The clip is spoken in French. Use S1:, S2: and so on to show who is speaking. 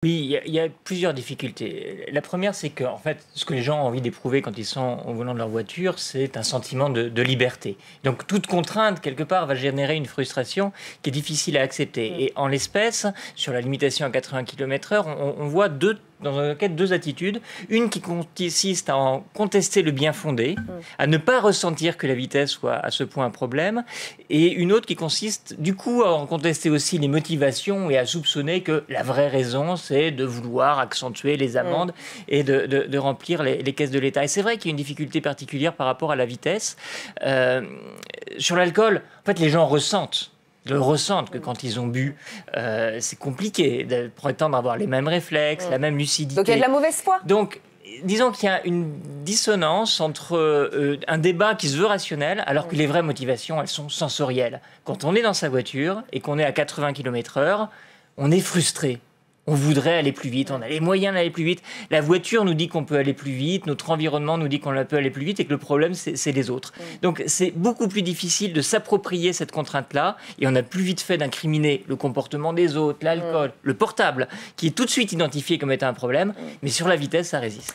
S1: Oui, il y a plusieurs difficultés. La première, c'est que en fait, ce que les gens ont envie d'éprouver quand ils sont au volant de leur voiture, c'est un sentiment de liberté. Donc toute contrainte, quelque part, va générer une frustration qui est difficile à accepter. Et en l'espèce, sur la limitation à 80 km/h, on voit dans une enquête deux attitudes. Une qui consiste à en contester le bien fondé, à ne pas ressentir que la vitesse soit à ce point un problème, et une autre qui consiste du coup à en contester aussi les motivations et à soupçonner que la vraie raison, c'est de vouloir accentuer les amendes et de remplir les caisses de l'État. Et c'est vrai qu'il y a une difficulté particulière par rapport à la vitesse. Sur l'alcool, en fait, les gens ressentent que quand ils ont bu, c'est compliqué de prétendre avoir les mêmes réflexes, la même lucidité.
S2: Donc il y a de la mauvaise foi.
S1: Donc, disons qu'il y a une dissonance entre un débat qui se veut rationnel, alors que les vraies motivations, elles sont sensorielles. Quand on est dans sa voiture et qu'on est à 80 km/h, on est frustré. On voudrait aller plus vite, on a les moyens d'aller plus vite. La voiture nous dit qu'on peut aller plus vite, notre environnement nous dit qu'on peut aller plus vite et que le problème, c'est les autres. Donc c'est beaucoup plus difficile de s'approprier cette contrainte-là et on a plus vite fait d'incriminer le comportement des autres, l'alcool, le portable, qui est tout de suite identifié comme étant un problème, mais sur la vitesse, ça résiste.